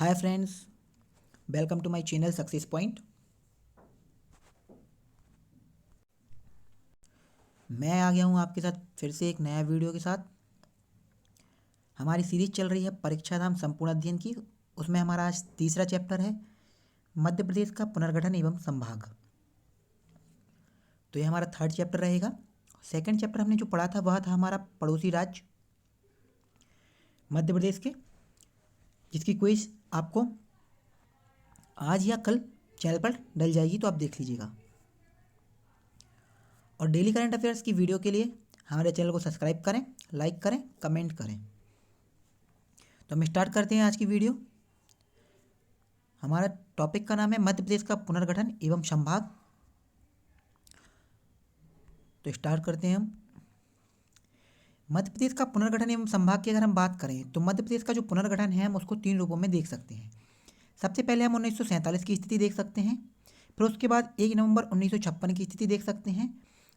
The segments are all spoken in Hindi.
Hi friends, welcome to my channel success point. मैं आ गया हूँ आपके साथ फिर से एक नया वीडियो के साथ। हमारी सीरीज चल रही है परीक्षा धाम संपूर्ण अध्ययन की। उसमें हमारा आज तीसरा चैप्टर है मध्य प्रदेश का पुनर्गठन एवं संभाग। तो ये हमारा थर्ड चैप्टर रहेगा। सेकंड चैप्टर हमने जो पढ़ा था वह था हमारा पड़ोसी राज्य मध्य प्रदेश के, जिसकी क्विज आपको आज या कल चैनल पर डल जाएगी, तो आप देख लीजिएगा। और डेली करंट अफेयर्स की वीडियो के लिए हमारे चैनल को सब्सक्राइब करें, लाइक करें, कमेंट करें। तो हम स्टार्ट करते हैं आज की वीडियो। हमारा टॉपिक का नाम है मध्य प्रदेश का पुनर्गठन एवं संभाग। तो स्टार्ट करते हैं हम। मध्य प्रदेश का पुनर्गठन एवं संभाग की अगर हम बात करें तो मध्य प्रदेश का जो पुनर्गठन है हम उसको तीन रूपों में देख सकते हैं। सबसे पहले हम 1947 की स्थिति देख सकते हैं, फिर उसके बाद 1 नवंबर 1956 की स्थिति देख सकते हैं,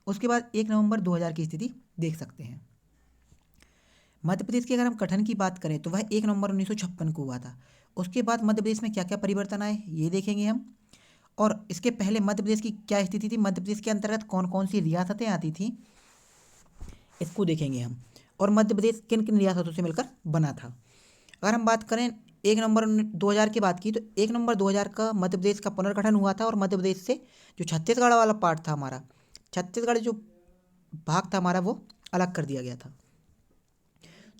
उसके बाद 1 नवंबर 2000 की स्थिति देख सकते हैं। मध्य प्रदेश की अगर हम गठन की बात करें तो वह 1 नवंबर 1956 को हुआ था। उसके बाद मध्य प्रदेश में क्या क्या परिवर्तन आए ये देखेंगे हम। और इसके पहले मध्य प्रदेश की क्या स्थिति थी, मध्य प्रदेश के अंतर्गत कौन कौन सी रियासतें आती थीं, इसको देखेंगे हम। और मध्य प्रदेश किन किन रियासतों से मिलकर बना था। अगर हम बात करें 1 नवंबर 2000 की बात की तो 1 नवंबर 2000 का मध्य प्रदेश का पुनर्गठन हुआ था। और मध्य प्रदेश से जो छत्तीसगढ़ वाला पार्ट था हमारा, छत्तीसगढ़ जो भाग था हमारा, वो अलग कर दिया गया था।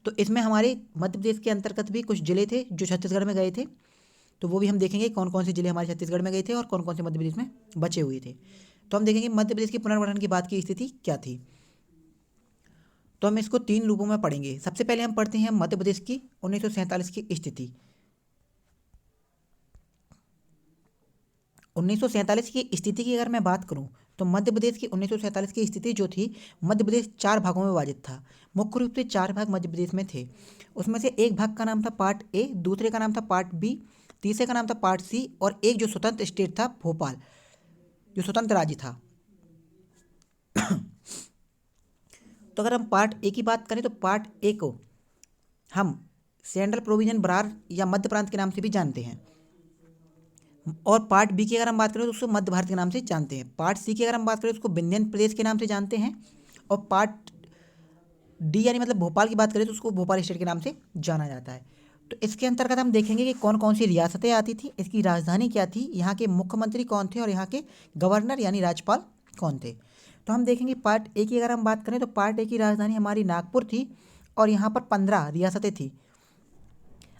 तो इसमें हमारे मध्य प्रदेश के अंतर्गत भी कुछ जिले थे जो छत्तीसगढ़ में गए थे, तो वो भी हम देखेंगे कौन कौन से जिले हमारे छत्तीसगढ़ में गए थे और कौन कौन से मध्य प्रदेश में बचे हुए थे। तो हम देखेंगे मध्य प्रदेश के पुनर्गठन की बात की स्थिति क्या थी। तो हम इसको तीन रूपों में पढ़ेंगे। सबसे पहले हम पढ़ते हैं मध्य प्रदेश की 1947 की स्थिति। 1947 की स्थिति की अगर मैं बात करूं तो मध्य प्रदेश की 1947 की स्थिति जो थी, मध्य प्रदेश चार भागों में विभाजित था। मुख्य रूप से चार भाग मध्य प्रदेश में थे। उसमें से एक भाग का नाम था पार्ट ए, दूसरे का नाम था पार्ट बी, तीसरे का नाम था पार्ट सी, और एक जो स्वतंत्र स्टेट था भोपाल, जो स्वतंत्र राज्य था। तो अगर हम पार्ट ए की बात करें तो पार्ट ए को हम सेंट्रल प्रोविजन बरार या मध्य प्रांत के नाम से भी जानते हैं। और पार्ट बी की अगर हम बात करें तो उसको मध्य भारत के नाम से जानते हैं। पार्ट सी की अगर हम बात करें तो उसको विंध्यन प्रदेश के नाम से जानते हैं। और पार्ट डी यानी मतलब भोपाल की बात करें तो उसको भोपाल स्टेट के नाम से जाना जाता है। तो इसके अंतर्गत हम देखेंगे कि कौन कौन सी रियासतें आती थी, इसकी राजधानी क्या थी, यहाँ के मुख्यमंत्री कौन थे और यहाँ के गवर्नर यानी राज्यपाल कौन थे। तो हम देखेंगे पार्ट ए की अगर हम बात करें तो पार्ट ए की राजधानी हमारी नागपुर थी और यहाँ पर 15 रियासतें थी।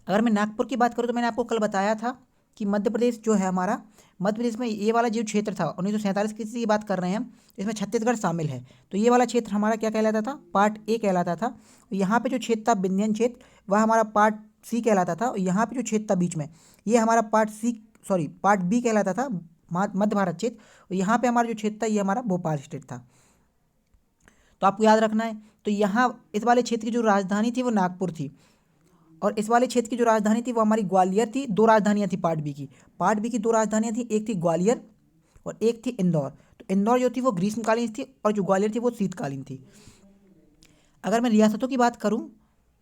अगर मैं नागपुर की बात करूँ तो मैंने आपको कल बताया था कि मध्य प्रदेश जो है हमारा, मध्य प्रदेश में ये वाला जो क्षेत्र था 1947 की बात कर रहे हैं हम, इसमें छत्तीसगढ़ शामिल है। तो ये वाला क्षेत्र हमारा क्या कहलाता था, पार्ट ए कहलाता था। यहाँ पे जो क्षेत्र था विंध्यन क्षेत्र, वह हमारा पार्ट सी कहलाता था। और यहाँ पे जो क्षेत्र था बीच में, ये हमारा पार्ट बी कहलाता था, मध्य भारत क्षेत्र। और यहाँ पे हमारा जो क्षेत्र था ये हमारा भोपाल स्टेट था। तो आपको याद रखना है। तो यहाँ इस वाले क्षेत्र की जो राजधानी थी वो नागपुर थी, और इस वाले क्षेत्र की जो राजधानी थी वो हमारी ग्वालियर थी। दो राजधानियां थी पार्ट बी की। पार्ट बी की दो राजधानियां थी, एक थी ग्वालियर और एक थी इंदौर। तो इंदौर जो थी वो ग्रीष्मकालीन थी और जो ग्वालियर थी वो शीतकालीन थी। अगर मैं रियासतों की बात करूं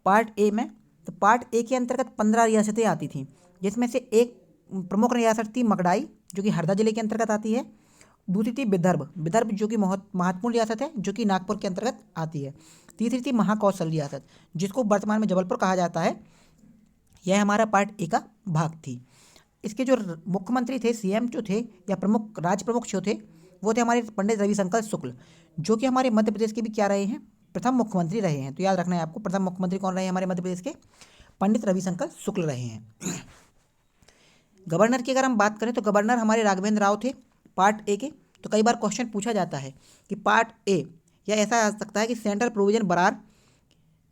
पार्ट ए में, तो पार्ट ए के अंतर्गत 15 रियासतें आती थीं, जिसमें से एक प्रमुख रियासत थी मकड़ाई, जो कि हरदा जिले के अंतर्गत आती है। दूसरी थी विदर्भ जो कि बहुत महत्वपूर्ण रियासत है, जो कि नागपुर के अंतर्गत आती है। तीसरी थी महाकौशल रियासत, जिसको वर्तमान में जबलपुर कहा जाता है। यह हमारा पार्ट ए का भाग थी। इसके जो मुख्यमंत्री थे, सीएम जो थे या प्रमुख राज्य प्रमुख जो थे, वो थे हमारे पंडित रविशंकर शुक्ल, जो कि हमारे मध्य प्रदेश के भी क्या रहे हैं, प्रथम मुख्यमंत्री रहे हैं। तो याद रखना है आपको, प्रथम मुख्यमंत्री कौन रहे हैं हमारे मध्य प्रदेश के, पंडित रविशंकर शुक्ल रहे हैं। गवर्नर की अगर हम बात करें तो गवर्नर हमारे राघवेंद्र राव थे पार्ट ए के। तो कई बार क्वेश्चन पूछा जाता है कि पार्ट ए, या ऐसा आ सकता है कि सेंट्रल प्रोविजन बरार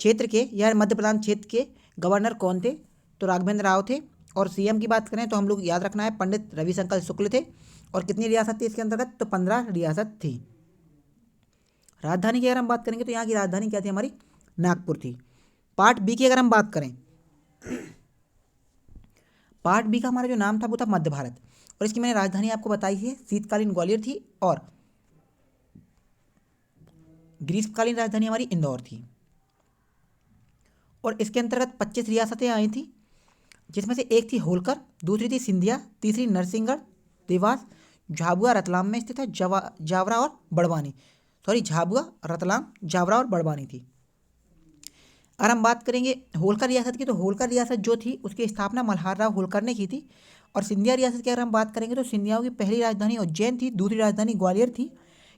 क्षेत्र के या मध्य प्रदेश क्षेत्र के गवर्नर कौन थे, तो राघवेंद्र राव थे। और सीएम की बात करें तो हम लोग याद रखना है पंडित रविशंकर शुक्ल थे। और कितनी रियासत थी इसके अंतर्गत, तो 15 रियासत थी। राजधानी की अगर हम बात करेंगे तो यहाँ की राजधानी क्या थी हमारी, नागपुर थी। पार्ट बी की अगर हम बात करें, पार्ट बी का हमारा जो नाम था वो था मध्य भारत। और इसकी मैंने राजधानी आपको बताई है, शीतकालीन ग्वालियर थी और ग्रीष्मकालीन राजधानी हमारी इंदौर थी। और इसके अंतर्गत 25 रियासतें आई थी। जिसमें से एक थी होलकर, दूसरी थी सिंधिया, तीसरी नरसिंहगढ़, देवास, झाबुआ रतलाम में स्थित है, जावरा और बड़वानी। सॉरी, झाबुआ, रतलाम, जावरा और बड़वानी थी। अगर हम बात करेंगे होलकर रियासत की, तो होलकर रियासत जो थी उसकी स्थापना मल्हार राव होलकर ने की थी। और सिंधिया रियासत की अगर हम बात करेंगे तो सिंधियाओं की पहली राजधानी उज्जैन थी, दूसरी राजधानी ग्वालियर थी,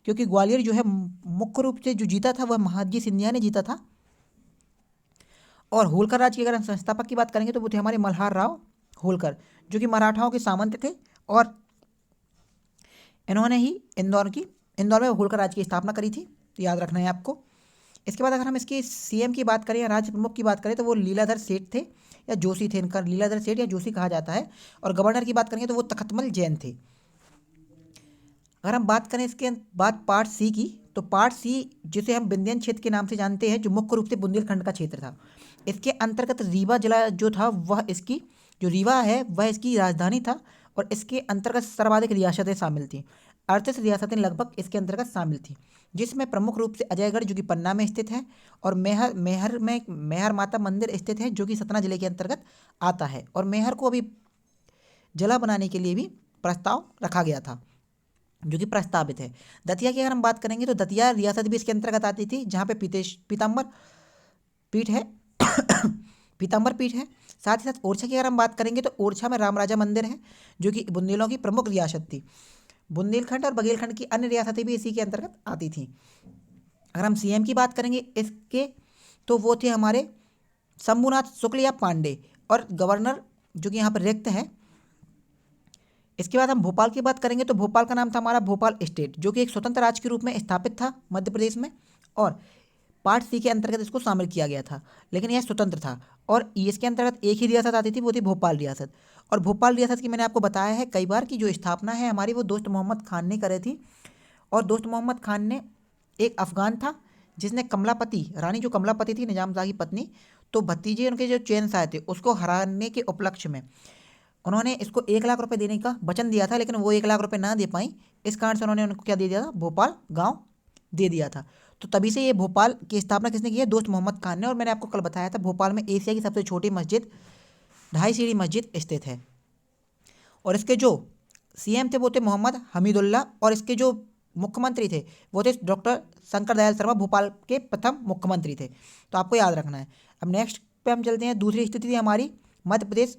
क्योंकि ग्वालियर जो है मुख्य रूप से जो जीता था वह महादजी सिंधिया ने जीता था। और होलकर राज्य की अगर हम संस्थापक की बात करेंगे तो वो थे हमारे मल्हार राव होलकर, जो कि मराठाओं के सामंत थे। और इन्होंने ही इंदौर में होलकर राज्य की स्थापना करी थी, तो याद रखना है आपको। इसके बाद अगर हम इसके सीएम की बात करें या राज्य प्रमुख की बात करें तो वो लीलाधर सेठ थे या जोशी थे, इनका लीलाधर सेठ या जोशी कहा जाता है। और गवर्नर की बात करेंगे तो वो तखतमल जैन थे। अगर हम बात करें इसके बाद पार्ट सी की, तो पार्ट सी जिसे हम विंध्यन क्षेत्र के नाम से जानते हैं, जो मुख्य रूप से बुंदेलखंड का क्षेत्र था, इसके अंतर्गत रीवा जिला जो था वह इसकी जो रीवा है वह इसकी राजधानी था। और इसके अंतर्गत सर्वाधिक रियासतें शामिल थीं, 38 रियासतें लगभग इसके अंतर्गत शामिल थीं, जिसमें प्रमुख रूप से अजयगढ़ जो कि पन्ना में स्थित है, और मेहर माता मंदिर स्थित है जो कि सतना जिले के अंतर्गत आता है। और मेहर को अभी जिला बनाने के लिए भी प्रस्ताव रखा गया था, जो कि प्रस्तावित है। दतिया की अगर हम बात करेंगे तो दतिया रियासत भी इसके अंतर्गत आती थी, जहाँ पे पीताम्बर पीठ है पीताम्बर पीठ है। साथ ही साथ ओरछा की अगर हम बात करेंगे तो ओरछा में रामराजा मंदिर है, जो कि बुंदेलों की प्रमुख रियासत थी। बुंदेलखंड और बघेलखंड की अन्य रियासतें भी इसी के अंतर्गत आती थीं। अगर हम सीएम की बात करेंगे इसके, तो वो थे हमारे शंभुनाथ शुक्ल या पांडे, और गवर्नर जो कि यहाँ पर रिक्त है। इसके बाद हम भोपाल की बात करेंगे तो भोपाल का नाम था हमारा भोपाल स्टेट, जो कि एक स्वतंत्र राज्य के रूप में स्थापित था मध्य प्रदेश में। और पार्ट सी के अंतर्गत इसको शामिल किया गया था, लेकिन यह स्वतंत्र था। और इसके अंतर्गत एक ही रियासत आती थी, वो थी भोपाल रियासत। और भोपाल रियासत की मैंने आपको बताया है कई बार कि जो स्थापना है हमारी वो दोस्त मोहम्मद खान ने करी थी। और दोस्त मोहम्मद खान ने एक अफगान था जिसने कमलापति रानी, जो कमलापति थी निजाम शाह की पत्नी, तो भतीजे उनके जो चैन शाह थे उसको हराने के उपलक्ष्य में उन्होंने इसको 1 लाख रुपए देने का वचन दिया था, लेकिन वो 1 लाख रुपए ना दे पाई। इस कारण से उन्होंने उनको क्या दे दिया था, भोपाल गांव दे दिया था। तो तभी से ये भोपाल की स्थापना किसने की है, दोस्त मोहम्मद खान ने। और मैंने आपको कल बताया था भोपाल में एशिया की सबसे छोटी मस्जिद 2.5 सीढ़ी मस्जिद स्थित है। और इसके जो सीएम थे वो थे मोहम्मद हमीदुल्ला, और इसके जो मुख्यमंत्री थे वो थे डॉक्टर शंकर दयाल शर्मा, भोपाल के प्रथम मुख्यमंत्री थे। तो आपको याद रखना है। अब नेक्स्ट पे हम चलते हैं। दूसरी स्थिति थी हमारी मध्य प्रदेश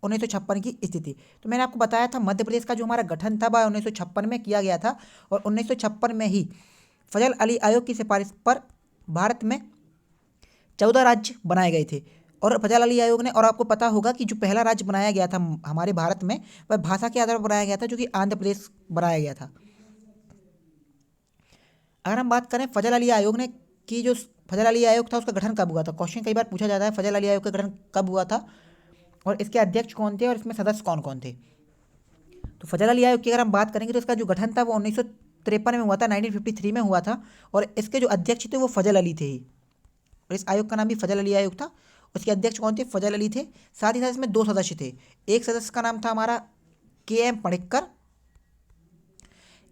1956 की स्थिति। तो मैंने आपको बताया था मध्य प्रदेश का जो हमारा गठन था वह 1956 में किया गया था। और 1956 में ही फजल अली आयोग की सिफारिश पर भारत में 14 राज्य बनाए गए थे। और फजल अली आयोग ने, और आपको पता होगा कि जो पहला राज्य बनाया गया था हमारे भारत में वह भाषा के आधार पर बनाया गया था, जो कि आंध्र प्रदेश बनाया गया था। अगर हम बात करें फजल अली आयोग ने कि जो फजल अली आयोग था उसका गठन कब हुआ था, क्वेश्चन कई बार पूछा जाता है फजल अली आयोग का गठन कब हुआ था और इसके अध्यक्ष कौन थे और इसमें सदस्य कौन कौन थे। तो फजल अली आयोग की अगर हम बात करेंगे तो इसका जो गठन था वो 1953 में हुआ था, 1953 में हुआ था। और इसके जो अध्यक्ष थे वो फजल अली थे ही, और इस आयोग का नाम भी फजल अली आयोग था। उसके अध्यक्ष कौन थे, फजल अली थे। साथ ही साथ इसमें 2 सदस्य थे। एक सदस्य का नाम था हमारा KM पणिक्कर,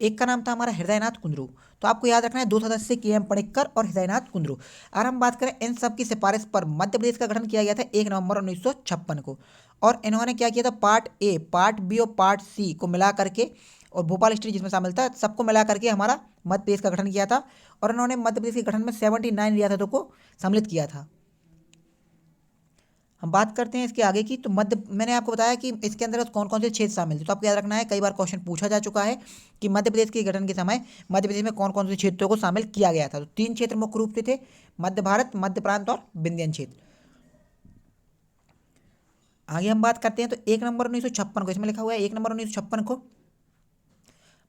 एक का नाम था हमारा हृदयनाथ कुंद्रू। तो आपको याद रखना है 2 सदस्य KM पणिक्कर और हृदयनाथ कुंद्रू। अगर हम बात करें इन सब की सिफारिश पर मध्य प्रदेश का गठन किया गया था 1 नवंबर 1956 को। और इन्होंने क्या किया था, पार्ट ए, पार्ट बी और पार्ट सी को मिला करके, और भोपाल स्टेट जिसमें शामिल था, सबको मिला करके हमारा मध्य प्रदेश का गठन किया था। और इन्होंने मध्य प्रदेश के गठन में 79 रियासतों को सम्मिलित किया था। हम बात करते हैं इसके आगे की। तो मैंने आपको बताया कि इसके अंदर कौन कौन से क्षेत्र शामिल थे। तो आपको याद रखना है, कई बार क्वेश्चन पूछा जा चुका है कि मध्य प्रदेश के गठन के समय मध्य प्रदेश में कौन कौन से क्षेत्रों को शामिल किया गया था। तो 3 क्षेत्र मुख्य रूप से थे, मध्य भारत, मध्य प्रांत और विंध्यन क्षेत्र। आगे हम बात करते हैं तो 1 नवंबर 1956 को, इसमें लिखा हुआ है 1 नवंबर 1956 को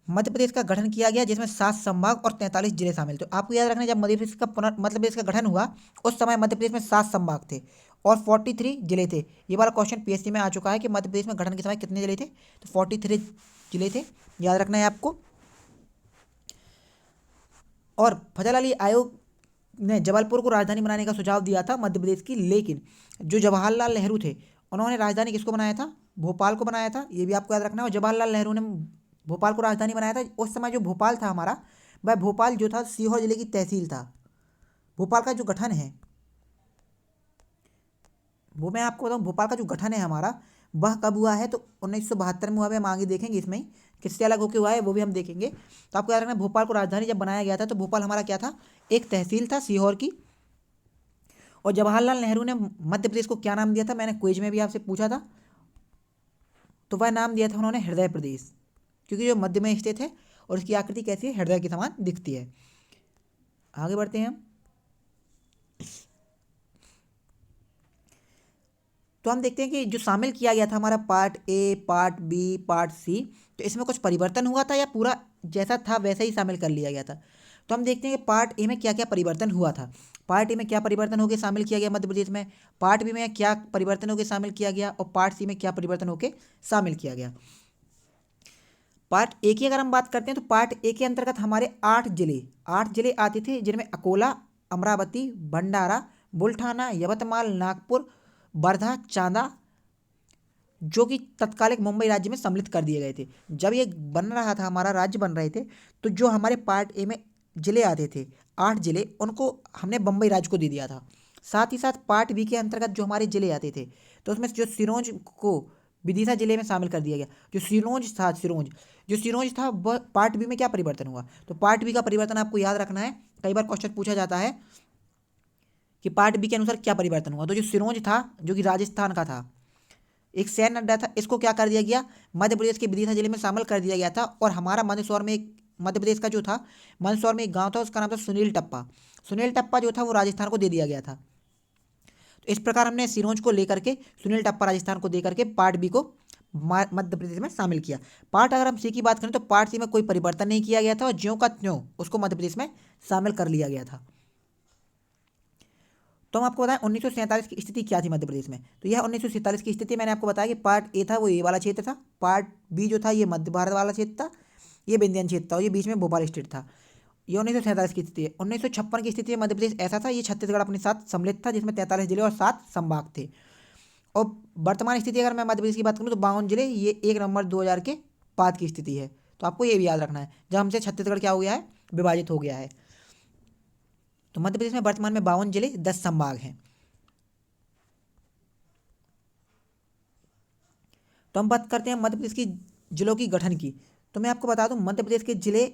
मध्य प्रदेश का गठन किया गया, जिसमें 7 संभाग और 43 जिले शामिल थे। तो आपको याद रखना है, जब मध्य प्रदेश का गठन हुआ उस समय मध्य प्रदेश में 7 संभाग थे और 43 जिले थे। ये वाला क्वेश्चन PSC में आ चुका है कि मध्य प्रदेश में गठन के समय कितने जिले थे, तो 43 जिले थे, याद रखना है आपको। और फजल अली आयोग ने जबलपुर को राजधानी बनाने का सुझाव दिया था मध्य प्रदेश की, लेकिन जो जवाहरलाल नेहरू थे उन्होंने राजधानी किसको बनाया था, भोपाल को बनाया था, ये भी आपको याद रखना है। और जवाहरलाल नेहरू ने भोपाल को राजधानी बनाया था। उस समय जो भोपाल था हमारा, वह भोपाल जो था सीहोर जिले की तहसील था। भोपाल का जो गठन है, वो मैं आपको बताऊँ, भोपाल का जो गठन है हमारा, वह कब हुआ है, तो 1972 में हुआ है। हम आगे देखेंगे इसमें ही किससे अलग होकर हुआ है, वो भी हम देखेंगे। तो आपको याद रखना, भोपाल को राजधानी जब बनाया गया था तो भोपाल हमारा क्या था, एक तहसील था सीहोर की। और जवाहरलाल नेहरू ने मध्य प्रदेश को क्या नाम दिया था, मैंने क्विज में भी आपसे पूछा था, तो वह नाम दिया था उन्होंने हृदय प्रदेश, क्योंकि जो मध्य में स्थित है और उसकी आकृति कैसी है, हृदय के समान दिखती है। आगे बढ़ते हैं हम। तो हम देखते हैं कि जो शामिल किया गया था हमारा part A, part B, part C, तो इसमें कुछ परिवर्तन हुआ था या पूरा जैसा था वैसा ही शामिल कर लिया गया था। तो हम देखते हैं कि पार्ट ए में क्या क्या परिवर्तन हुआ था। पार्ट ए में क्या परिवर्तन होकर शामिल किया गया मध्य प्रदेश में, पार्ट बी में क्या परिवर्तन होकर शामिल किया गया, और पार्ट सी में क्या परिवर्तन होकर शामिल किया गया। पार्ट ए की अगर हम बात करते हैं तो पार्ट ए के अंतर्गत हमारे 8 जिले आते थे, जिनमें अकोला, अमरावती, भंडारा, बुल्ढाना, यवतमाल, नागपुर, वर्धा, चांदा, जो कि तत्कालिक मुंबई राज्य में सम्मिलित कर दिए गए थे। जब ये बन रहा था, हमारा राज्य बन रहे थे, तो जो हमारे पार्ट ए में जिले आते थे, 8 जिले, उनको हमने बम्बई राज्य को दे दिया था। साथ ही साथ पार्ट बी के अंतर्गत जो हमारे जिले आते थे, तो उसमें जो सिरोंज को विदिशा जिले में शामिल कर दिया गया। जो सिरोंज था वह पार्ट बी में क्या परिवर्तन हुआ, तो पार्ट बी का परिवर्तन आपको याद रखना है, कई बार क्वेश्चन पूछा जाता है कि पार्ट बी के अनुसार क्या परिवर्तन हुआ। तो जो सिरोंज था, जो कि राजस्थान का था, एक सैन्य अड्डा था, इसको क्या कर दिया गया, मध्य प्रदेश के विदिशा जिले में शामिल कर दिया गया था। और हमारा मंदसौर में एक, मध्य प्रदेश का जो था, मंदसौर में एक गांव था, उसका नाम था सुनील टप्पा। सुनील टप्पा जो था वो राजस्थान को दे दिया गया था। तो इस प्रकार हमने सिरोंज को लेकर के, सुनील टप्पा राजस्थान को दे करके पार्ट बी को मध्य प्रदेश में शामिल किया। पार्ट अगर हम सी की बात करें तो पार्ट सी में कोई परिवर्तन नहीं किया गया था और ज्यों का त्यों उसको मध्य प्रदेश में शामिल कर लिया गया था। तो हम आपको बताएं 1947 की स्थिति क्या थी मध्य प्रदेश में। तो यह 1947 की स्थिति मैंने आपको बताया कि पार्ट ए था वो ये वाला क्षेत्र था, पार्ट बी जो था ये मध्य भारत वाला क्षेत्र था, ये विंध्याचल क्षेत्र था, और ये बीच में भोपाल स्टेट था। ये 1947 की स्थिति है। 1956 की स्थिति में मध्य प्रदेश ऐसा था, ये छत्तीसगढ़ अपने साथ सम्मिलित था, जिसमें 43 जिले और 7 संभाग थे। और वर्तमान स्थिति अगर मैं मध्य प्रदेश की बात करूँ तो 52 जिले, ये 1 नवंबर 2000 के बाद की स्थिति है। तो आपको ये भी याद रखना है, जब हमसे छत्तीसगढ़ क्या हो गया है, विभाजित हो गया है। तो मध्य प्रदेश में वर्तमान में 52 जिले, 10 संभाग हैं। तो हम बात करते हैं मध्य प्रदेश की जिलों की गठन की। तो मैं आपको बता दूं, मध्य प्रदेश के जिले,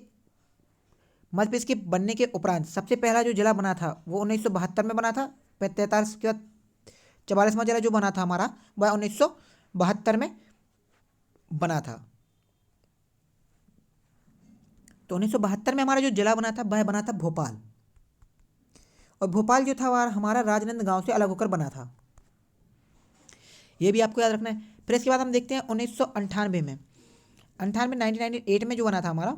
मध्य प्रदेश के बनने के उपरांत सबसे पहला जो जिला बना था वो 1972 में बना था। 43 के बाद 44वां जिला जो बना था हमारा, वह 1972 में बना था। तो 1972 में हमारा जो जिला बना था वह बना था भोपाल। और भोपाल जो था वह हमारा राजनंदगांव से अलग होकर बना था, ये भी आपको याद रखना है। फिर इसके बाद हम देखते हैं 1998 में, 1998 में जो बना था हमारा,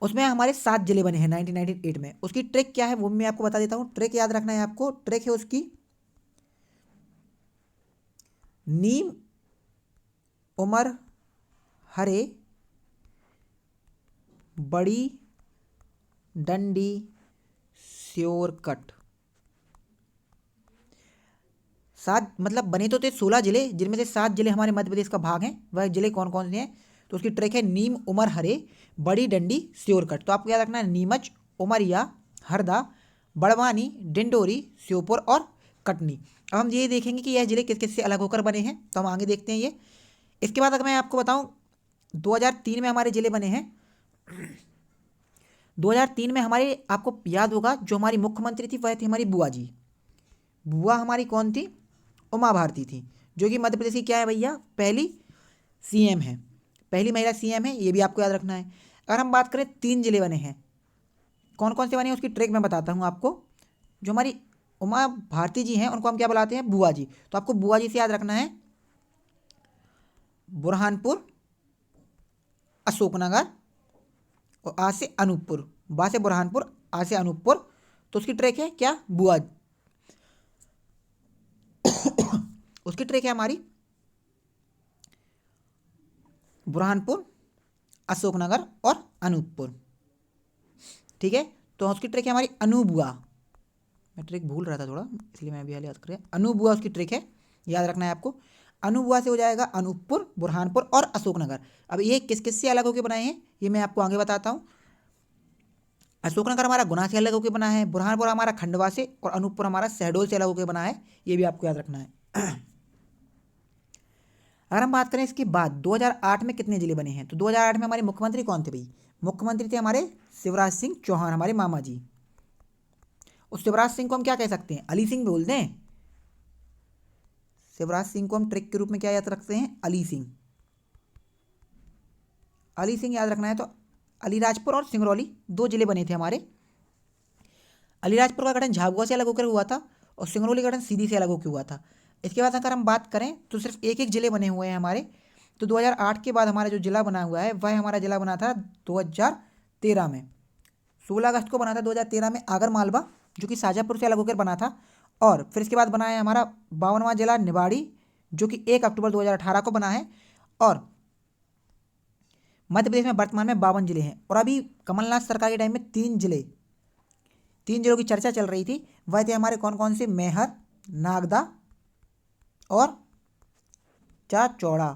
उसमें हमारे 7 जिले बने हैं 1998 में। उसकी ट्रिक क्या है वो मैं आपको बता देता हूँ। ट्रिक याद रखना है आपको, ट्रिक है उसकी नीम, उमर, हरे, बड़ी डंडी, स्योरकट। 7 मतलब बने तो थे 16 जिले, जिनमें से 7 जिले हमारे मध्य प्रदेश का भाग हैं। वह जिले कौन कौन से हैं, तो उसकी ट्रिक है नीम, उमर, हरे, बड़ी डंडी, स्योरकट। तो आपको याद रखना है नीमच, उमरिया, हरदा, बड़वानी, डिंडोरी, श्योपुर और कटनी। अब हम ये देखेंगे कि यह जिले किस किस से अलग होकर बने हैं, तो हम आगे देखते हैं ये। इसके बाद अगर मैं आपको बताऊं, 2003 में हमारे जिले बने हैं। 2003 में हमारे, आपको याद होगा, जो हमारी मुख्यमंत्री थी वह थी हमारी बुआ जी। बुआ हमारी कौन थी, उमा भारती थी, जो कि मध्य प्रदेश की क्या है भैया, पहली सीएम है, पहली महिला सीएम है, ये भी आपको याद रखना है। अगर हम बात करें 3 जिले बने हैं, कौन कौन से बने हैं उसकी ट्रिक मैं बताता हूँ आपको। जो हमारी उमा भारती जी हैं उनको हम क्या बुलाते हैं, बुआ जी। तो आपको बुआ जी से याद रखना है बुरहानपुर, अशोकनगर और आ से अनूपपुर, बा से बुरहानपुर, आ से अनूपपुर। तो उसकी ट्रिक है क्या, बुआ। उसकी ट्रिक है हमारी बुरहानपुर, अशोकनगर और अनूपपुर। ठीक है, तो उसकी ट्रिक है हमारी अनूबुआ। मैं ट्रिक भूल रहा था थोड़ा, इसलिए मैं अभी हाल याद करें। अनूबुआ उसकी ट्रिक है, याद रखना है आपको। अनूबुआ से हो जाएगा अनूपपुर, बुरहानपुर और अशोकनगर। अब ये किस किस से अलग होकर बनाए हैं ये मैं आपको आगे बताता हूँ। अशोकनगर हमारा गुना से अलग होकर बना है, बुरहानपुर हमारा खंडवा से, और अनूपपुर हमारा शहडोल से अलग होकर बना है। ये भी आपको याद रखना है। अगर हम बात करें इसके बाद 2008 में कितने जिले बने हैं, तो 2008 में हमारे मुख्यमंत्री कौन थे भाई? मुख्यमंत्री थे हमारे शिवराज सिंह चौहान, हमारे मामा जी। उस शिवराज सिंह को हम क्या कह सकते हैं? अली सिंह बोलते हैं। शिवराज सिंह को हम ट्रिक के रूप में क्या याद रखते हैं? अली सिंह। अली सिंह याद रखना है। तो अलीराजपुर और सिंगरौली दो जिले बने थे हमारे। अलीराजपुर का गठन झाबुआ से अलग होकर हुआ था और सिंगरौली का गठन सीधी से अलग होकर हुआ था। इसके बाद अगर हम बात करें तो सिर्फ एक एक जिले बने हुए हैं हमारे। तो 2008 के बाद हमारा जो जिला बना हुआ है वह हमारा जिला बना था 2013 में, 16 अगस्त को बना था 2013 में आगर मालवा, जो कि शाजापुर से अलग होकर बना था। और फिर इसके बाद बना है हमारा 52वां जिला निवाड़ी, जो कि 1 अक्टूबर 2018 को बना है। और मध्य प्रदेश में वर्तमान में 52 जिले हैं। और अभी कमलनाथ सरकार के टाइम में 3 जिलों की चर्चा चल रही थी। वह थे हमारे कौन कौन से? मैहर, नागदा और चाचौड़ा।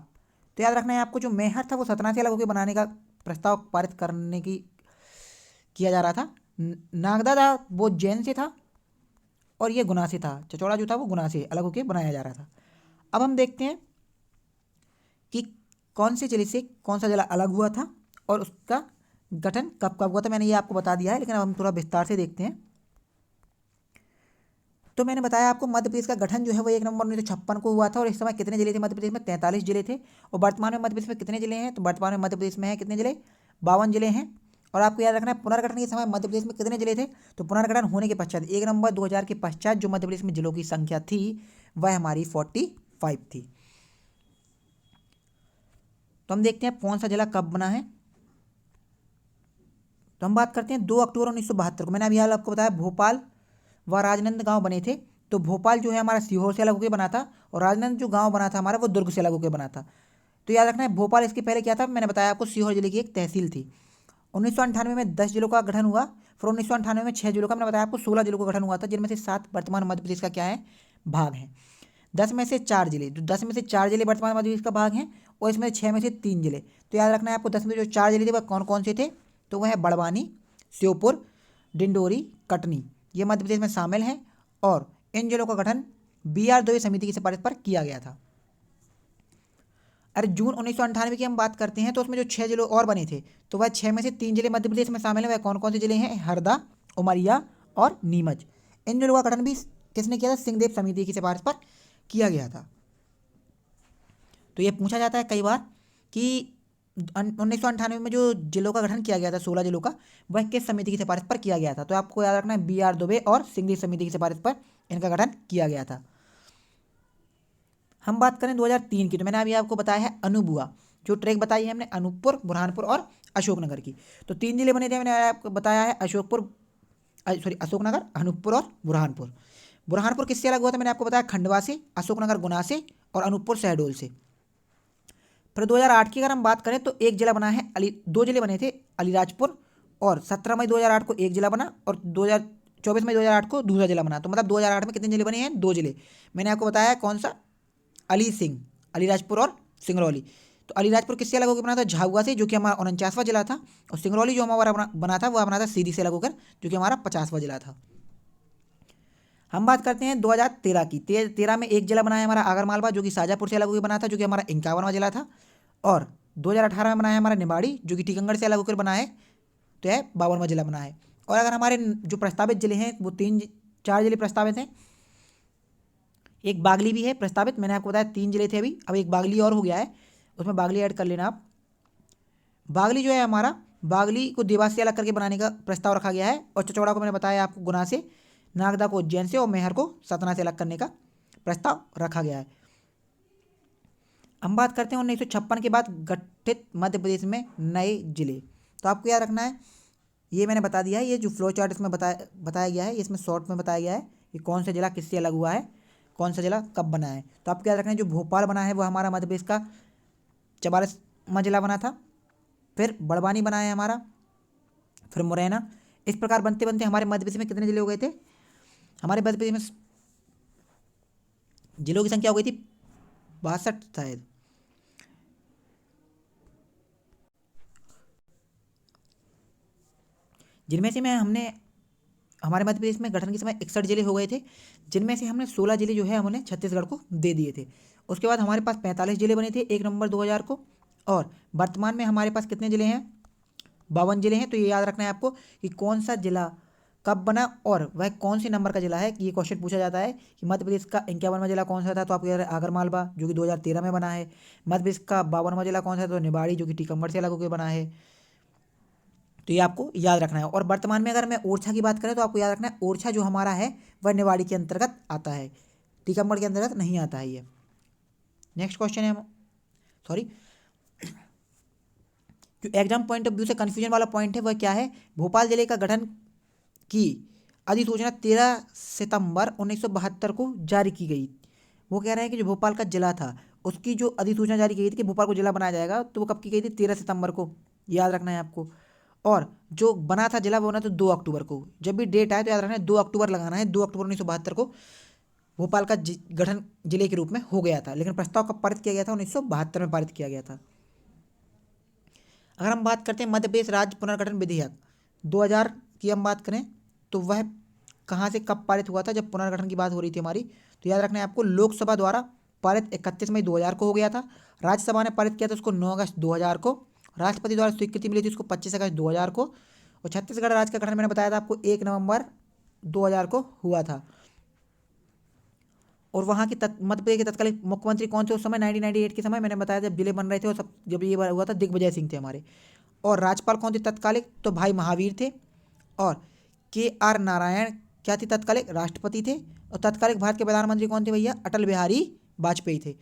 तो याद रखना है आपको, जो मैहर था वो सतना से अलग होकर बनाने का प्रस्ताव पारित करने की किया जा रहा था। नागदा था वो जैन से था और ये गुना से था। चचौड़ा जो था वो गुना से अलग होकर बनाया जा रहा था। अब हम देखते हैं कि कौन से जिले से कौन सा जिला अलग हुआ था और उसका गठन कब कब हुआ था। मैंने ये आपको बता दिया है, लेकिन अब हम थोड़ा विस्तार से देखते हैं। तो मैंने बताया आपको मध्य प्रदेश का गठन जो है वो 1 नवंबर 1956 को हुआ था। और इस समय कितने जिले थे मध्य प्रदेश में? 43 जिले थे। और वर्तमान में मध्य प्रदेश में कितने जिले हैं? तो वर्तमान में मध्य प्रदेश में है कितने जिले? 52 जिले हैं। और आपको याद रखना है पुनर्गठन के समय मध्य प्रदेश में कितने जिले थे? तो पुनर्गठन होने के पश्चात 1 नवंबर 2000 के पश्चात जो मध्य प्रदेश में जिलों की संख्या थी वह हमारी 45 थी। तो हम देखते हैं कौन सा जिला कब बना है। तो हम बात करते हैं 2 अक्टूबर 1972 को। मैंने अभी हाल आपको बताया भोपाल व राजनंदगांव बने थे। तो भोपाल जो है हमारा सीहोर से अलग होकर बना था और राजनंद जो गांव बना था हमारा वो दुर्ग से अलग होकर बना था। तो याद रखना है भोपाल इसके पहले क्या था? मैंने बताया आपको सीहोर जिले की एक तहसील थी। 1998 में 10 जिलों का गठन हुआ। फिर 1998 में 6 जिलों का, मैंने बताया आपको 16 जिलों का गठन हुआ था, जिनमें से 7 वर्तमान मध्य प्रदेश का क्या है? भाग है। 10 में से 4 जिले, जो 10 में से 4 जिले वर्तमान मध्य प्रदेश का भाग हैं और इसमें 6 में से 3 जिले। तो याद रखना है आपको 10 में जो 4 जिले थे वह कौन कौन से थे? तो वह है बड़वानी, श्योपुर, डिंडोरी, कटनी, ये मध्य प्रदेश में शामिल हैं। और इन जिलों का गठन BR द्विवेदी समिति की सिफारिश पर किया गया था। अरे जून 1998 की हम बात करते हैं तो उसमें जो 6 जिले और बने थे तो वह 6 में से 3 जिले मध्य प्रदेश में शामिल हैं। वह कौन कौन से जिले हैं? हरदा, उमरिया और नीमच। इन जिलों का गठन भी किसने किया था? सिंहदेव समिति की सिफारिश पर किया गया था। तो ये पूछा जाता है कई बार कि 1998 में जो जिलों का गठन किया गया था 16 जिलों का, वह किस समिति की सिफारिश पर किया गया था? तो आपको याद रखना है BR दुबे और सिंहदेव समिति की सिफारिश पर इनका गठन किया गया था। हम बात करें 2003 की, तो मैंने अभी आपको बताया है अनुभुआ, जो ट्रैक बताई है हमने अनूपपुर, बुरहानपुर और अशोकनगर की। तो 3 जिले बने थे, मैंने आपको बताया है अशोकनगर, अनूपपुर और बुरहानपुर। बुरहानपुर किससे अलग हुआ था? मैंने आपको बताया खंडवा से, अशोकनगर गुना से और अनूपपुर शहडोल से। फिर 2008 की अगर हम बात करें तो एक जिला बना है, 2 जिले बने थे अलीराजपुर, और 17 मई 2008 को एक जिला बना और 24 मई 2008 को दूसरा जिला बना। तो मतलब 2008 में कितने जिले बने हैं? 2 जिले। मैंने आपको बताया कौन सा? अली सिंह, अलीराजपुर और सिंगरौली। तो अलीराजपुर किससे अलग होकर बना था? झाबुआ से, जो कि हमारा 49वां जिला था। और सिंगरौली जो हमारा बना था वह बना था सीधी से अलग होकर, जो कि हमारा 50वां जिला था। हम बात करते हैं 2013 की। 13 में एक जिला बनाया हमारा आगरमालवा, जो कि शाजापुर से अलग होकर बना था, जो कि हमारा 51वां जिला था। और 2018 में बनाया हमारा निमाड़ी, जो कि टीकमगढ़ से अलग होकर बना है, तो यह 52वां जिला बना है। और अगर हमारे जो प्रस्तावित जिले हैं वो 4 जिले प्रस्तावित हैं। एक बागली भी है प्रस्तावित, मैंने आपको बताया 3 जिले थे अभी, अब एक बागली और हो गया है, उसमें बागली ऐड कर लेना आप। बागली जो है हमारा, बागली को देवास से अलग करके बनाने का प्रस्ताव रखा गया है। और चचौड़ा को मैंने बताया आपको गुना से, नागदा को उज्जैन से और मैहर को सतना से अलग करने का प्रस्ताव रखा गया है। हम बात करते हैं 1956 के बाद गठित मध्य प्रदेश में नए जिले। तो आपको याद रखना है, ये मैंने बता दिया है, ये जो फ्लो चार्ट इसमें बताया गया है, इसमें शॉर्ट में बताया गया है कि कौन सा जिला किससे अलग हुआ है, कौन सा जिला कब बना है। तो आपको याद रखना है जो भोपाल बना है वो हमारा मध्य प्रदेश का 44वां जिला बना था। फिर बड़वानी बना है हमारा, फिर मुरैना। इस प्रकार बनते बनते हमारे मध्य प्रदेश में कितने जिले हो गए थे? हमारे मध्य प्रदेश में जिलों की संख्या हो गई थी 62 शायद। जिनमें से हमने हमारे मध्य प्रदेश में गठन के समय 61 जिले हो गए थे, जिनमें से हमने 16 जिले जो है हमने छत्तीसगढ़ को दे दिए थे। उसके बाद हमारे पास 45 जिले बने थे 1 नवंबर 2000 को, और वर्तमान में हमारे पास कितने जिले हैं? 52 जिले हैं। तो ये याद रखना है आपको कि कौन सा जिला कब बना और वह कौन से नंबर का जिला है। ये क्वेश्चन पूछा जाता है कि मध्य प्रदेश का 51वां जिला कौन सा था, तो आपको याद है आगरमालवा, जो कि 2013 में बना है। मध्य प्रदेश का 52वां जिला कौन सा था, तो निवाड़ी, जो कि टीकमगढ़ से अलग होकर बना है। तो ये आपको याद रखना है। और वर्तमान में अगर मैं ओरछा की बात करें तो आपको याद रखना है ओरछा जो हमारा है वह निवाड़ी के अंतर्गत आता है, टीकमगढ़ के अंतर्गत नहीं आता है ये। नेक्स्ट क्वेश्चन है, सॉरी, जो एग्जाम पॉइंट ऑफ व्यू से कन्फ्यूजन वाला पॉइंट है वह क्या है? भोपाल जिले का गठन की अधिसूचना 13 सितंबर 1972 को जारी की गई। वो कह रहे हैं कि जो भोपाल का जिला था उसकी जो अधिसूचना जारी की गई थी कि भोपाल को जिला बनाया जाएगा, तो वो कब की गई थी? 13 सितंबर को, याद रखना है आपको। और जो बना था जिला, वो बना था 2 अक्टूबर को। जब भी डेट आए तो याद रखना है 2 अक्टूबर लगाना है। 2 अक्टूबर 1972 को भोपाल का गठन जिले के रूप में हो गया था, लेकिन प्रस्ताव कब पारित किया गया था? 1972 में पारित किया गया था। अगर हम बात करते हैं मध्य प्रदेश राज्य पुनर्गठन विधेयक 2000 की हम बात करें तो वह कहाँ से कब पारित हुआ था? जब पुनर्गठन की बात हो रही थी हमारी, तो याद रखना है आपको लोकसभा द्वारा पारित 31 मई 2000 को हो गया था। राज्यसभा ने पारित किया था उसको 9 अगस्त 2000 को। राष्ट्रपति द्वारा स्वीकृति मिली थी उसको 25 अगस्त 2000 को। और छत्तीसगढ़ राज्य का गठन मैंने बताया था आपको 1 नवंबर 2000 को हुआ था। और वहाँ के मध्य प्रदेश के तत्कालीन मुख्यमंत्री कौन थे उस समय? 1998 के समय मैंने बताया जब जिले बन रहे थे और सब, जब ये हुआ था दिग्विजय सिंह थे हमारे। और राज्यपाल कौन थे तत्कालिक? तो भाई महावीर थे। और KR नारायण क्या थी तत्कालिक? राष्ट्रपति थे। और तत्कालिक भारत के प्रधानमंत्री कौन थे भैया? अटल बिहारी वाजपेयी थे।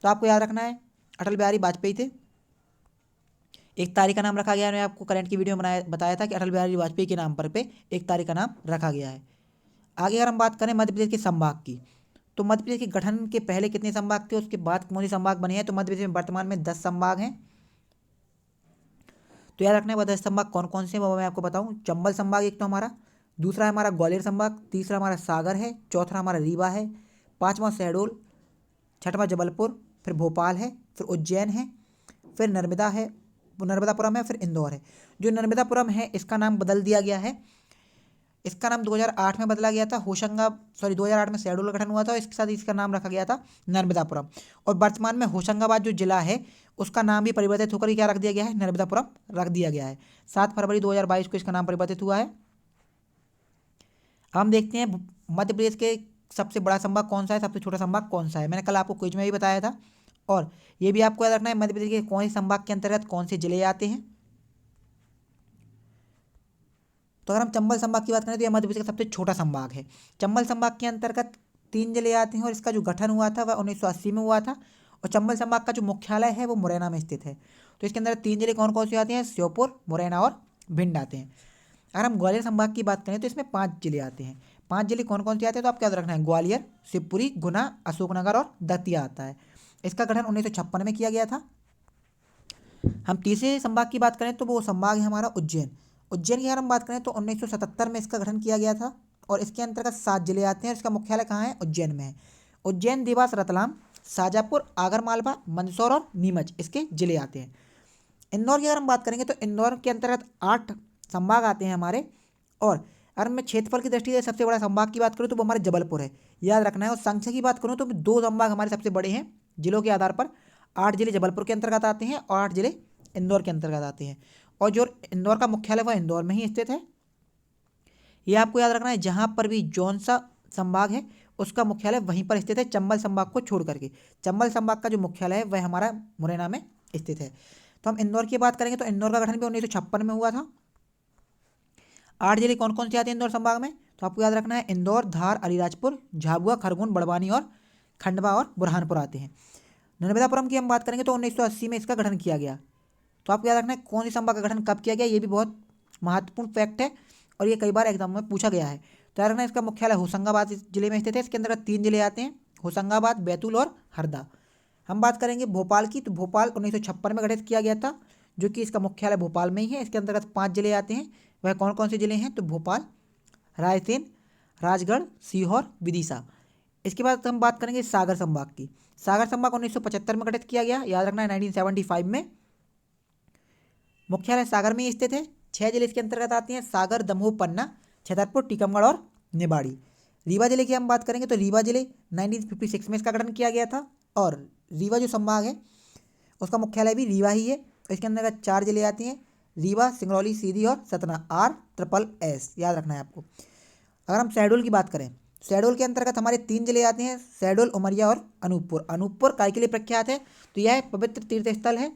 तो आपको याद रखना है अटल बिहारी वाजपेयी थे। एक तारीख का नाम रखा गया है, आपको करंट की वीडियो में बताया था कि अटल बिहारी वाजपेयी के नाम पर पे एक तारीख का नाम रखा गया है। आगे अगर हम बात करें मध्य प्रदेश के संभाग की, तो मध्य प्रदेश के गठन के पहले कितने संभाग थे, उसके बाद कौन से संभाग बने हैं? तो मध्य प्रदेश में वर्तमान में 10 संभाग हैं। तो याद रखना है वह 10 संभाग कौन कौन से हैं वो मैं आपको बताऊं। चंबल संभाग एक तो हमारा, दूसरा है हमारा ग्वालियर संभाग, तीसरा हमारा सागर है, चौथा हमारा रीवा है, पांचवा शहडोल, छठवां जबलपुर, फिर भोपाल है, फिर उज्जैन है, फिर नर्मदा है, नर्मदापुरम है, फिर इंदौर है। जो नर्मदापुरम है इसका नाम बदल दिया गया है। इसका नाम 2008 में बदला गया था। 2008 में शहडोल का गठन हुआ था और इसके साथ इसका नाम रखा गया था नर्मदापुरम। और वर्तमान में होशंगाबाद जो जिला है उसका नाम भी परिवर्तित होकर क्या रख दिया गया है? नर्मदापुरम रख दिया गया है। 7 फरवरी 2022 को इसका नाम परिवर्तित हुआ है। हम देखते हैं मध्य प्रदेश के सबसे बड़ा संभाग कौन सा है, सबसे छोटा संभाग कौन सा है। मैंने कल आपको क्विज में भी बताया था। और ये भी आपको याद रखना है मध्य प्रदेश के कौन से संभाग के अंतर्गत कौन से जिले आते हैं। तो अगर हम चंबल संभाग की बात करें तो यह मध्य प्रदेश का सबसे छोटा संभाग है। चंबल संभाग के अंतर्गत 3 जिले आते हैं और इसका जो गठन हुआ था वह 1980 में हुआ था। और चंबल संभाग का जो मुख्यालय है वो मुरैना में स्थित है। तो इसके अंदर 3 जिले कौन कौन से आते हैं? श्योपुर, मुरैना और भिंड आते हैं। अगर हम ग्वालियर संभाग की बात करें तो इसमें 5 जिले आते हैं। 5 जिले कौन कौन से आते हैं? तो आपको याद रखना है ग्वालियर, शिवपुरी, गुना, अशोकनगर और दतिया आता है। इसका गठन 1956 में किया गया था। हम तीसरे संभाग की बात करें तो वो संभाग है हमारा उज्जैन। उज्जैन की अगर हम बात करें तो 1977 में इसका गठन किया गया था और इसके अंतर्गत 7 जिले आते हैं। इसका मुख्यालय कहाँ है? उज्जैन में है। उज्जैन, देवास, रतलाम, शाजापुर, आगरमालवा, मंदसौर और नीमच इसके जिले आते हैं। इंदौर की अगर हम बात करेंगे तो इंदौर के अंतर्गत 8 संभाग आते हैं हमारे। और अगर मैं क्षेत्रफल की दृष्टि से सबसे बड़ा संभाग की बात करूँ तो वो हमारे जबलपुर है, याद रखना है। और संख्या की बात करूँ तो 2 संभाग हमारे सबसे बड़े हैं जिलों के आधार पर। 8 जिले जबलपुर के अंतर्गत आते हैं और 8 जिले इंदौर के अंतर्गत आते हैं। और जो इंदौर का मुख्यालय वह इंदौर में ही स्थित है। ये आपको याद रखना है, जहाँ पर भी जौन सा संभाग है उसका मुख्यालय वहीं पर स्थित है, चंबल संभाग को छोड़ करके। चंबल संभाग का जो मुख्यालय है वह हमारा मुरैना में स्थित है। तो हम इंदौर की बात करेंगे तो इंदौर का गठन भी 1956 में हुआ था। 8 जिले कौन कौन से आते हैं इंदौर संभाग में? तो आपको याद रखना है इंदौर, धार, अलीराजपुर, झाबुआ, खरगोन, बड़वानी और खंडवा और बुरहानपुर आते हैं। नर्मदापुरम की हम बात करेंगे तो 1980 में इसका गठन किया गया। तो आपको याद रखना है कौन सी संभाग का गठन कब किया गया, ये भी बहुत महत्वपूर्ण फैक्ट है और ये कई बार एग्जाम में पूछा गया है। तो याद रखना इसका मुख्यालय होशंगाबाद जिले में स्थित है। इसके अंतर्गत 3 जिले आते हैं, होशंगाबाद, बैतूल और हरदा। हम बात करेंगे भोपाल की, तो भोपाल 1956 में गठित किया गया था, जो कि इसका मुख्यालय भोपाल में ही है। इसके अंतर्गत 5 जिले आते हैं। वह कौन कौन से जिले हैं? तो भोपाल, रायसेन, राजगढ़, सीहोर, विदिशा। इसके बाद हम बात करेंगे सागर संभाग की। सागर संभाग 1975 में गठित किया गया, याद रखना है 1975 में। मुख्यालय सागर में ही स्थित है। 6 जिले इसके अंतर्गत आते हैं, सागर, दमोह, पन्ना, छतरपुर, टीकमगढ़ और निवाड़ी। रीवा जिले की हम बात करेंगे तो रीवा जिले 1956 में इसका गठन किया गया था, और रीवा जो संभाग है उसका मुख्यालय भी रीवा ही है। इसके अंतर्गत 4 जिले आते हैं, रीवा, सिंगरौली, सीधी और सतना, RSSS याद रखना है आपको। अगर हम शहडोल की बात करें, शहडोल के अंतर्गत हमारे 3 जिले आते हैं, शहडोल, उमरिया और अनूपपुर। अनूपपुर काय के लिए प्रख्यात है, तो यह पवित्र तीर्थ स्थल है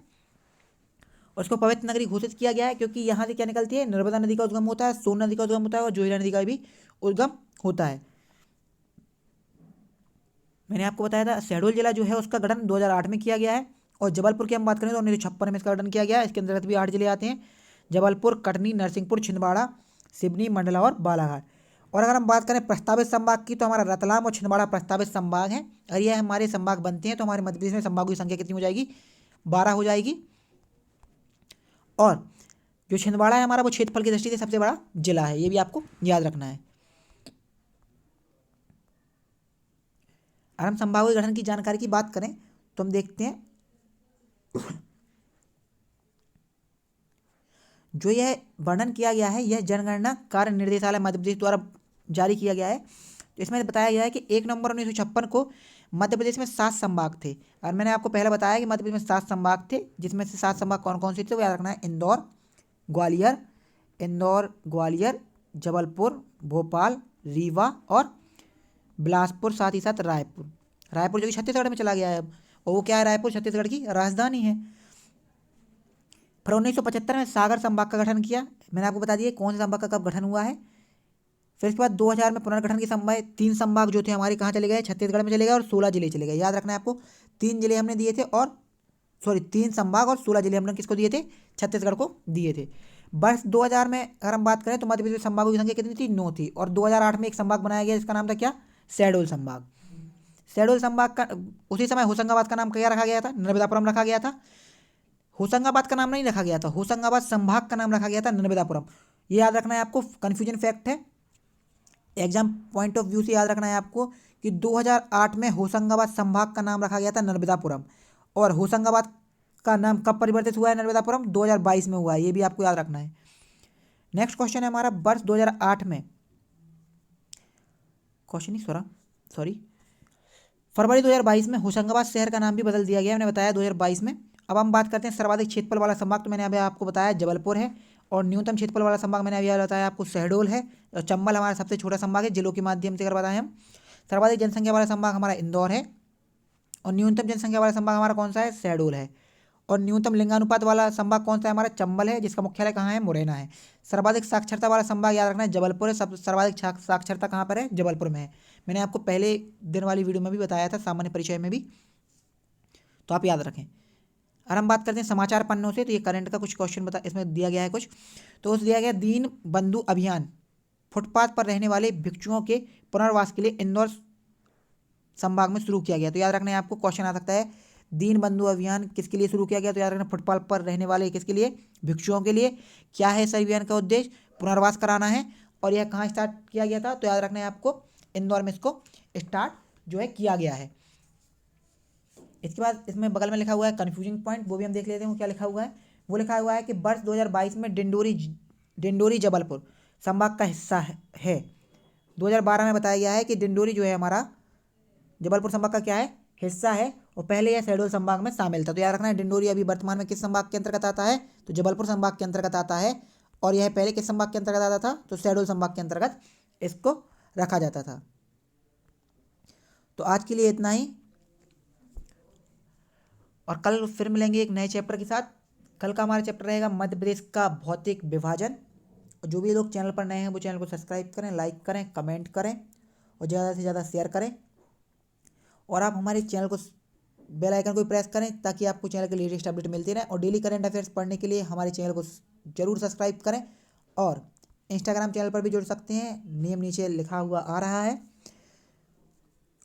और इसको पवित्र नगरी घोषित किया गया है क्योंकि यहाँ से क्या निकलती है, नर्मदा नदी का उद्गम होता है, सोन नदी का उद्गम होता है और जोहिला नदी का भी उद्गम होता है। मैंने आपको बताया था शहडोल जिला जो है उसका गठन 2008 में किया गया है, और जबलपुर की हम बात करें तो 1956 में इसका गठन किया गया है। इसके अंतर्गत भी 8 जिले आते हैं, जबलपुर, कटनी, नरसिंहपुर, छिंदवाड़ा, सिवनी, मंडला और बालाघाट। और अगर हम बात करें प्रस्तावित संभाग की तो हमारा रतलाम और छिंदवाड़ा प्रस्तावित संभाग है। अगर यह हमारे संभाग बनते हैं तो हमारे मध्य प्रदेश में संभागों की संख्या कितनी हो जाएगी, 12 हो जाएगी। और जो छिंदवाड़ा है हमारा वो क्षेत्रफल की दृष्टि से सबसे बड़ा जिला है, ये भी आपको याद रखना है। अगर हम संभागों के गठन की जानकारी की बात करें तो हम देखते हैं जो यह वर्णन किया गया है यह जनगणना कार्य निर्देशालय मध्य प्रदेश द्वारा जारी किया गया है। तो इसमें बताया गया है कि 1 नवंबर 1956 को मध्य प्रदेश में 7 संभाग थे, और मैंने आपको पहले बताया कि मध्य प्रदेश में 7 संभाग थे, जिसमें से 7 संभाग कौन कौन से थे वो याद रखना है। इंदौर, ग्वालियर, जबलपुर, भोपाल, रीवा और बिलासपुर, साथ ही साथ रायपुर जो कि छत्तीसगढ़ में चला गया है अब, और वो क्या है, रायपुर छत्तीसगढ़ की राजधानी है। फिर 1975 में सागर संभाग का गठन किया, मैंने आपको बता दिया कौन से संभाग का कब गठन हुआ है। फिर इसके बाद 2000 में पुनर्गठन के समय 3 संभाग जो थे हमारे कहाँ चले गए, छत्तीसगढ़ में चले गए और 16 जिले चले गए। याद रखना है आपको, 3 जिले हमने दिए थे, और 3 संभाग और 16 जिले हमने किसको दिए थे, छत्तीसगढ़ को दिए थे। वर्ष 2000 में अगर हम बात करें तो मध्य प्रदेश में संभागों की संख्या कितनी थी, 9 थी, और 2008 में एक संभाग बनाया गया जिसका नाम था क्या, शहडोल संभाग। शहडोल संभाग का उसी समय होशंगाबाद का नाम क्या रखा गया था, नर्मदापुरम रखा गया था। होशंगाबाद का नाम नहीं रखा गया था, होशंगाबाद संभाग का नाम रखा गया था नर्मदापुरम। ये याद रखना है आपको, कन्फ्यूजन फैक्ट है, एग्जाम पॉइंट ऑफ व्यू से याद रखना है आपको कि 2008 में होशंगाबाद संभाग का नाम रखा गया था नर्मदापुरम, और होशंगाबाद का नाम कब परिवर्तित हुआ है नर्मदापुरम, 2022 में हुआ है, ये भी आपको याद रखना है। नेक्स्ट क्वेश्चन है हमारा, वर्ष 2008 में, क्वेश्चन नहीं सॉरी फरवरी 2022 में होशंगाबाद शहर का नाम भी बदल दिया गया, मैंने बताया 2022 में। अब हम बात करते हैं सर्वाधिक क्षेत्रफल वाला संभाग, तो मैंने अभी आपको बताया जबलपुर है, और न्यूनतम क्षेत्रफल वाला संभाग मैंने अभी बताया आपको शहडोल है, और चंबल हमारा सबसे छोटा संभाग है, जिलों के माध्यम से अगर बताएं हम। सर्वाधिक जनसंख्या वाला संभाग हमारा इंदौर है, और न्यूनतम जनसंख्या वाला संभाग हमारा कौन सा है, शहडोल है। और न्यूनतम लिंगानुपात वाला संभाग कौन सा है हमारा, चंबल है, जिसका मुख्यालय कहाँ है, मुरैना है। सर्वाधिक साक्षरता वाला संभाग याद रखना है जबलपुर है, सब सर्वाधिक साक्षरता कहाँ पर है, जबलपुर में है। मैंने आपको पहले दिन वाली वीडियो में भी बताया था, सामान्य परिचय में भी, तो आप याद रखें। और हम बात करते हैं समाचार पन्नों से, तो ये करंट का कुछ क्वेश्चन इसमें दिया गया है कुछ, तो उस दिया गया दीन बंधु अभियान फुटपाथ पर रहने वाले भिक्षुओं के पुनर्वास के लिए इंदौर संभाग में शुरू किया गया। तो याद रखना है आपको, क्वेश्चन आ सकता है दीन बंधु अभियान किसके लिए शुरू किया गया, तो याद रखना फुटपाथ पर रहने वाले किसके लिए, भिक्षुओं के लिए। क्या है इस अभियान का उद्देश्य, पुनर्वास कराना है, और यह कहाँ स्टार्ट किया गया था, तो याद रखना है आपको इंदौर में इसको स्टार्ट जो है किया गया है। इसके बाद इसमें बगल में लिखा हुआ है कन्फ्यूजिंग पॉइंट, वो भी हम देख लेते हैं वो क्या लिखा हुआ है। वो लिखा हुआ है कि वर्ष 2022 में डिंडोरी जबलपुर संभाग का हिस्सा है। 2012 में बताया गया है कि डिंडोरी जो है हमारा जबलपुर संभाग का क्या है, हिस्सा है, और पहले यह शहडोल संभाग में शामिल था। तो याद रखना है डिंडोरी अभी वर्तमान में किस संभाग के अंतर्गत आता है, तो जबलपुर संभाग के अंतर्गत आता है, और यह पहले किस संभाग के अंतर्गत आता था, तो शहडोल संभाग के अंतर्गत इसको रखा जाता था। तो आज के लिए इतना ही, और कल फिर मिलेंगे एक नए चैप्टर के साथ। कल का हमारा चैप्टर रहेगा मध्य प्रदेश का भौतिक विभाजन। और जो भी लोग चैनल पर नए हैं वो चैनल को सब्सक्राइब करें, लाइक करें, कमेंट करें और ज़्यादा से ज़्यादा शेयर करें। और आप हमारे चैनल को बेल आइकन को प्रेस करें ताकि आपको चैनल के लेटेस्ट अपडेट मिलती रहे। और डेली करंट अफेयर्स पढ़ने के लिए हमारे चैनल को जरूर सब्सक्राइब करें, और इंस्टाग्राम चैनल पर भी जुड़ सकते हैं, नेम नीचे लिखा हुआ आ रहा है।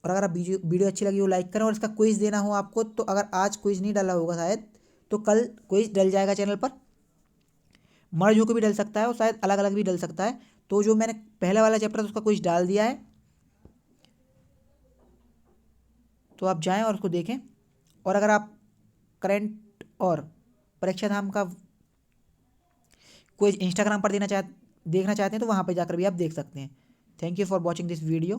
और अगर आप वीडियो अच्छी लगी हो लाइक करें, और इसका क्विज देना हो आपको, तो अगर आज क्विज नहीं डाला होगा शायद, तो कल क्विज डल जाएगा चैनल पर। मर्ज होकर भी डल सकता है और शायद अलग अलग भी डल सकता है। तो जो मैंने पहले वाला चैप्टर था उसका क्विज डाल दिया है, तो आप जाएं और उसको देखें। और अगर आप करंट और परीक्षा धाम का कोई इंस्टाग्राम पर देखना चाहते हैं तो वहाँ पर जाकर भी आप देख सकते हैं। Thank you for watching this video.